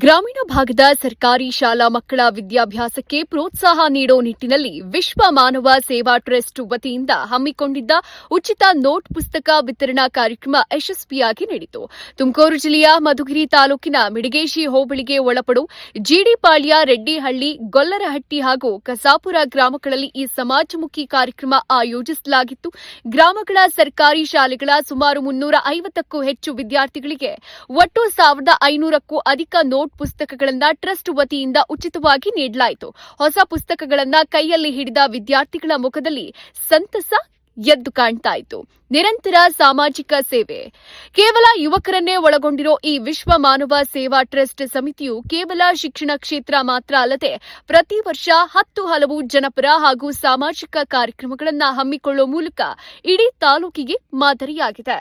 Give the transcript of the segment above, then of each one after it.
ಗ್ರಾಮೀಣ ಭಾಗದ ಸರ್ಕಾರಿ ಶಾಲಾ ಮಕ್ಕಳ ವಿದ್ಯಾಭ್ಯಾಸಕ್ಕೆ ಪ್ರೋತ್ಸಾಹ ನೀಡೋ ನಿಟ್ಟಿನಲ್ಲಿ ವಿಶ್ವ ಮಾನವ ಸೇವಾ ಟ್ರಸ್ಟ್ ವತಿಯಿಂದ ಹಮ್ಮಿಕೊಂಡಿದ್ದ ಉಚಿತ ನೋಟ್ ಪುಸ್ತಕ ವಿತರಣಾ ಕಾರ್ಯಕ್ರಮ ಯಶಸ್ವಿಯಾಗಿ ನಡೆಯಿತು. ತುಮಕೂರು ಜಿಲ್ಲೆಯ ಮಧುಗಿರಿ ತಾಲೂಕಿನ ಮಿಡಿಗೇಶಿ ಹೋಬಳಿಗೆ ಒಳಪಡು ಜಿಡಿಪಾಳ್ಯ, ರೆಡ್ಡಿಹಳ್ಳಿ, ಗೊಲ್ಲರಹಟ್ಟಿ ಹಾಗೂ ಕಸಾಪುರ ಗ್ರಾಮಗಳಲ್ಲಿ ಈ ಸಮಾಜಮುಖಿ ಕಾರ್ಯಕ್ರಮ ಆಯೋಜಿಸಲಾಗಿತ್ತು. ಗ್ರಾಮಗಳ ಸರ್ಕಾರಿ ಶಾಲೆಗಳ ಸುಮಾರು 350ಕ್ಕೂ ಹೆಚ್ಚು ವಿದ್ಯಾರ್ಥಿಗಳಿಗೆ ಒಟ್ಟು 1,500ಕ್ಕೂ ಅಧಿಕ ನೋಟ್ ಪುಸ್ತಕಗಳನ್ನು ಟ್ರಸ್ಟ್ ವತಿಯಿಂದ ಉಚಿತವಾಗಿ ನೀಡಲಾಯಿತು. ಹೊಸ ಪುಸ್ತಕಗಳನ್ನು ಕೈಯಲ್ಲಿ ಹಿಡಿದ ವಿದ್ಯಾರ್ಥಿಗಳ ಮುಖದಲ್ಲಿ ಸಂತಸ ಎದ್ದು ಕಾಣ್ತಾಯಿತು. ನಿರಂತರ ಸಾಮಾಜಿಕ ಸೇವೆ. ಕೇವಲ ಯುವಕರನ್ನೇ ಒಳಗೊಂಡಿರೋ ಈ ವಿಶ್ವ ಮಾನವ ಸೇವಾ ಟ್ರಸ್ಟ್ ಸಮಿತಿಯು ಕೇವಲ ಶಿಕ್ಷಣ ಕ್ಷೇತ್ರ ಮಾತ್ರ ಅಲ್ಲದೆ ಪ್ರತಿ ವರ್ಷ 10 ಹಲವು ಜನಪರ ಹಾಗೂ ಸಾಮಾಜಿಕ ಕಾರ್ಯಕ್ರಮಗಳನ್ನು ಹಮ್ಮಿಕೊಳ್ಳುವ ಮೂಲಕ ಇಡೀ ತಾಲೂಕಿಗೆ ಮಾದರಿಯಾಗಿದೆ.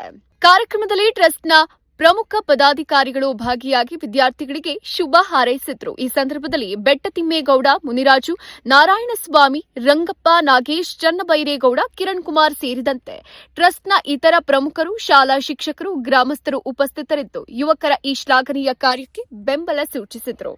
ಕಾರ್ಯಕ್ರಮದಲ್ಲಿ ಟ್ರಸ್ಟ್ನ ಪ್ರಮುಖ ಪದಾಧಿಕಾರಿಗಳು ಭಾಗಿಯಾಗಿ ವಿದ್ಯಾರ್ಥಿಗಳಿಗೆ ಶುಭ ಹಾರೈಸಿದ್ರು. ಈ ಸಂದರ್ಭದಲ್ಲಿ ಬೆಟ್ಟತಿಮ್ಮೇಗೌಡ, ಮುನಿರಾಜು, ನಾರಾಯಣಸ್ವಾಮಿ, ರಂಗಪ್ಪ, ನಾಗೇಶ್, ಚನ್ನಬೈರೇಗೌಡ, ಕಿರಣ್ ಕುಮಾರ್ ಸೇರಿದಂತೆ ಟ್ರಸ್ಟ್ನ ಇತರ ಪ್ರಮುಖರು, ಶಾಲಾ ಶಿಕ್ಷಕರು, ಗ್ರಾಮಸ್ಥರು ಉಪಸ್ಥಿತರಿದ್ದು ಯುವಕರ ಈ ಶ್ಲಾಘನೀಯ ಕಾರ್ಯಕ್ಕೆ ಬೆಂಬಲ ಸೂಚಿಸಿದರು.